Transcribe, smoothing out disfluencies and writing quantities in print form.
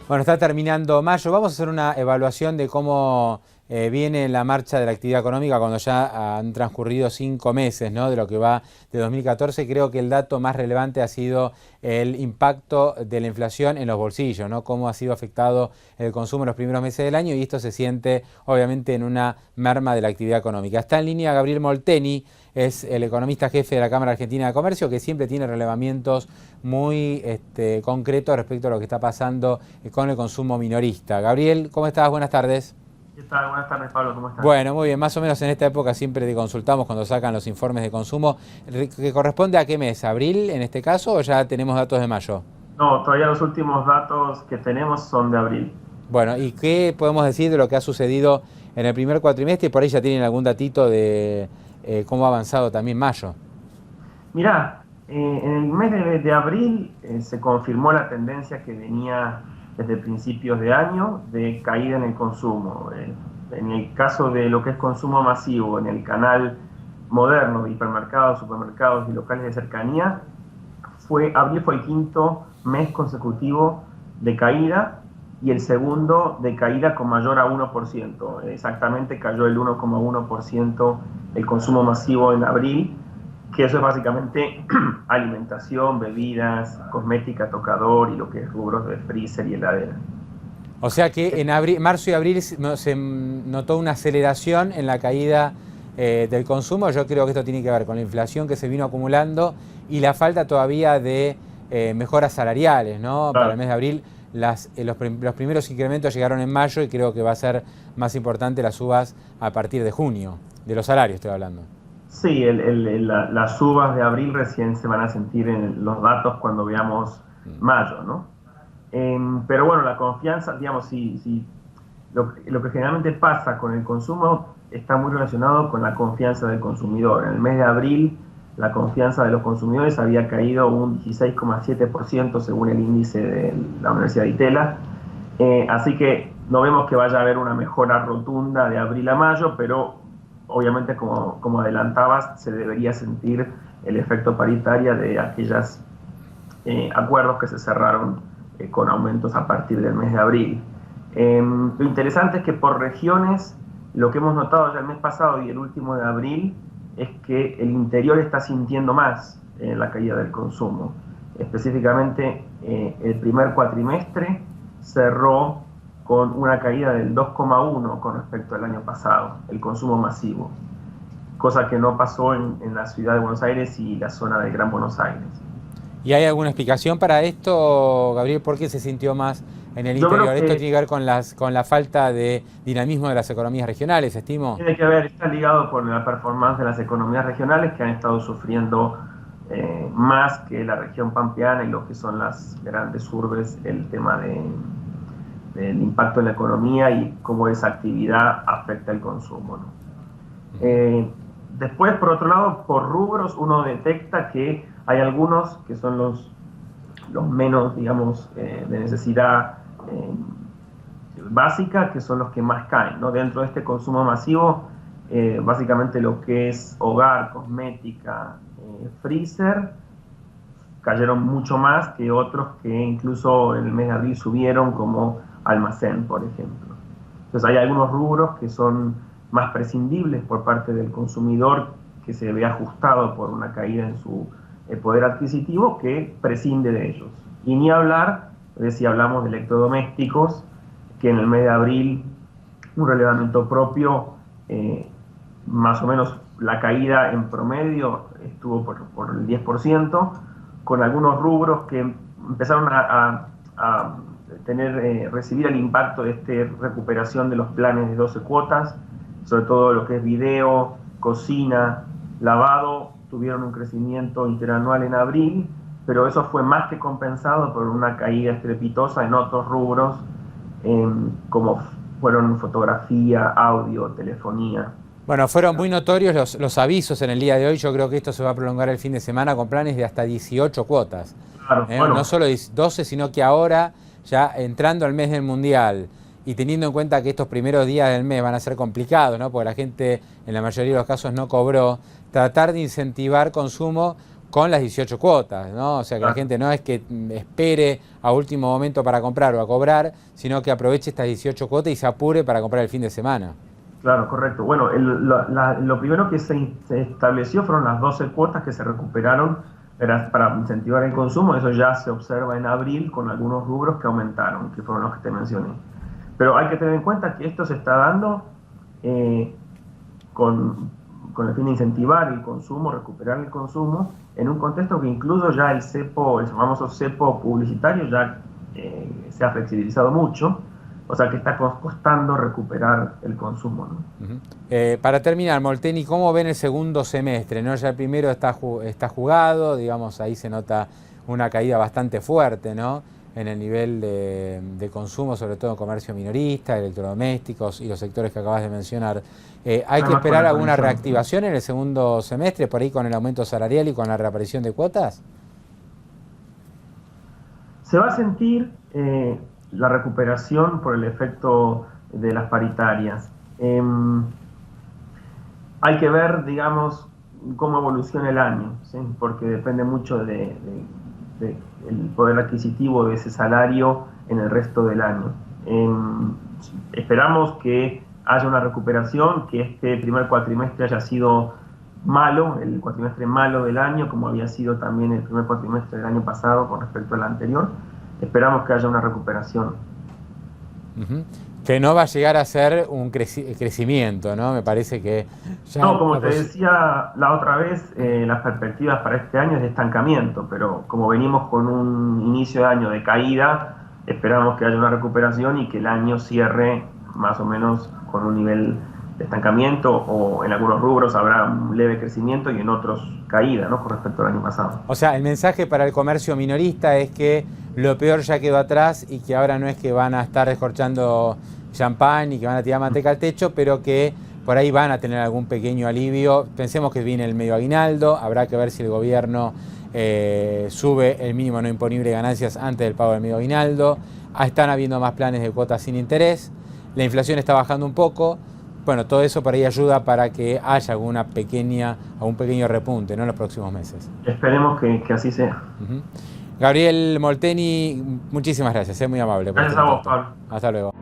Bueno, está terminando mayo. Vamos a hacer una evaluación de cómo viene la marcha de la actividad económica cuando ya han transcurrido 5 meses, ¿no?, de lo que va de 2014. Creo que el dato más relevante ha sido el impacto de la inflación en los bolsillos, ¿no?, cómo ha sido afectado el consumo en los primeros meses del año, y esto se siente obviamente en una merma de la actividad económica. Está en línea Gabriel Molteni, es el economista jefe de la Cámara Argentina de Comercio, que siempre tiene relevamientos muy concretos respecto a lo que está pasando con el consumo minorista. Gabriel, ¿cómo estás? Buenas tardes. ¿Qué tal? Buenas tardes, Pablo. ¿Cómo estás? Bueno, muy bien. Más o menos en esta época siempre te consultamos cuando sacan los informes de consumo. ¿Que corresponde a qué mes? ¿Abril en este caso o ya tenemos datos de mayo? No, todavía los últimos datos que tenemos son de abril. Bueno, ¿y qué podemos decir de lo que ha sucedido en el primer cuatrimestre? Por ahí ya tienen algún datito de cómo ha avanzado también mayo. Mirá, en el mes de abril se confirmó la tendencia que venía desde principios de año de caída en el consumo. En el caso de lo que es consumo masivo, en el canal moderno de hipermercados, supermercados y locales de cercanía, abril fue el quinto mes consecutivo de caída y el segundo de caída con mayor a 1%. Exactamente cayó el 1,1% el consumo masivo en abril, que eso es básicamente alimentación, bebidas, cosmética, tocador y lo que es rubros de freezer y heladera. O sea que en abril, marzo y abril se notó una aceleración en la caída del consumo. Yo creo que esto tiene que ver con la inflación que se vino acumulando y la falta todavía de mejoras salariales, ¿no? Claro. Para el mes de abril los primeros incrementos llegaron en mayo y creo que va a ser más importante las subas a partir de junio, de los salarios estoy hablando. Sí, las subas de abril recién se van a sentir en los datos cuando veamos mayo, ¿no? Pero bueno, la confianza, digamos, lo que generalmente pasa con el consumo está muy relacionado con la confianza del consumidor. En el mes de abril, la confianza de los consumidores había caído un 16,7% según el índice de la Universidad de Itela. Así que no vemos que vaya a haber una mejora rotunda de abril a mayo, pero obviamente, como adelantabas, se debería sentir el efecto paritaria de aquellos acuerdos que se cerraron con aumentos a partir del mes de abril. Lo interesante es que por regiones, lo que hemos notado ya el mes pasado y el último de abril, es que el interior está sintiendo más la caída del consumo. Específicamente, el primer cuatrimestre cerró con una caída del 2,1 con respecto al año pasado, el consumo masivo, cosa que no pasó en la ciudad de Buenos Aires y la zona del Gran Buenos Aires. ¿Y hay alguna explicación para esto, Gabriel? ¿Por qué se sintió más en el interior? ¿Esto tiene que ver con la falta de dinamismo de las economías regionales, estimo? Tiene que ver, está ligado con la performance de las economías regionales que han estado sufriendo más que la región pampeana y lo que son las grandes urbes, el tema del impacto en la economía y cómo esa actividad afecta el consumo, ¿no? Después, por otro lado, por rubros uno detecta que hay algunos que son los menos, digamos, de necesidad básica, que son los que más caen, ¿no? Dentro de este consumo masivo, básicamente lo que es hogar, cosmética, freezer, cayeron mucho más que otros que incluso en el mes de abril subieron, como almacén, por ejemplo. Entonces hay algunos rubros que son más prescindibles por parte del consumidor, que se ve ajustado por una caída en su poder adquisitivo, que prescinde de ellos. Y ni hablar de si hablamos de electrodomésticos, que en el mes de abril un relevamiento propio, más o menos la caída en promedio estuvo por el 10%, con algunos rubros que empezaron a recibir el impacto de esta recuperación de los planes de 12 cuotas, sobre todo lo que es video, cocina, lavado, tuvieron un crecimiento interanual en abril, pero eso fue más que compensado por una caída estrepitosa en otros rubros, como fueron fotografía, audio, telefonía. Bueno, fueron muy notorios los avisos en el día de hoy. Yo creo que esto se va a prolongar el fin de semana con planes de hasta 18 cuotas. Claro, bueno. No solo 12, sino que ahora, ya entrando al mes del Mundial y teniendo en cuenta que estos primeros días del mes van a ser complicados, ¿no?, porque la gente en la mayoría de los casos no cobró, tratar de incentivar consumo con las 18 cuotas, ¿no? O sea que la gente no es que espere a último momento para comprar o a cobrar, sino que aproveche estas 18 cuotas y se apure para comprar el fin de semana. Claro, correcto. Bueno, lo primero que se estableció fueron las 12 cuotas que se recuperaron para incentivar el consumo. Eso ya se observa en abril con algunos rubros que aumentaron, que fueron los que te mencioné. Pero hay que tener en cuenta que esto se está dando con el fin de incentivar el consumo, recuperar el consumo, en un contexto que incluso ya el cepo, el famoso cepo publicitario, ya se ha flexibilizado mucho. O sea que está costando recuperar el consumo, ¿no? Para terminar, Molteni, ¿cómo ven el segundo semestre? ¿No? Ya el primero está jugado, digamos, ahí se nota una caída bastante fuerte, ¿no? En el nivel de consumo, sobre todo en comercio minorista, electrodomésticos y los sectores que acabas de mencionar. ¿Hay que esperar alguna reactivación en el segundo semestre, por ahí con el aumento salarial y con la reaparición de cuotas? Se va a sentir la recuperación por el efecto de las paritarias. Hay que ver, digamos, cómo evoluciona el año, ¿sí? Porque depende mucho del poder adquisitivo de ese salario en el resto del año. Esperamos que haya una recuperación, que este primer cuatrimestre haya sido malo, el cuatrimestre malo del año, como había sido también el primer cuatrimestre del año pasado con respecto al anterior. Esperamos que haya una recuperación. Que no va a llegar a ser un crecimiento, ¿no? Me parece que ya... No, como te decía la otra vez, las perspectivas para este año es de estancamiento, pero como venimos con un inicio de año de caída, esperamos que haya una recuperación y que el año cierre más o menos con un nivel de estancamiento, o en algunos rubros habrá un leve crecimiento y en otros caída, ¿no? Con respecto al año pasado. O sea, el mensaje para el comercio minorista es que lo peor ya quedó atrás y que ahora no es que van a estar descorchando champán y que van a tirar manteca al techo, pero que por ahí van a tener algún pequeño alivio. Pensemos que viene el medio aguinaldo, habrá que ver si el gobierno sube el mínimo no imponible de ganancias antes del pago del medio aguinaldo. Están habiendo más planes de cuotas sin interés, la inflación está bajando un poco. Bueno, todo eso por ahí ayuda para que haya algún pequeño repunte, ¿no? En los próximos meses. Esperemos que así sea. Gabriel Molteni, muchísimas gracias, es muy amable. Gracias a vos, Pablo. Hasta luego.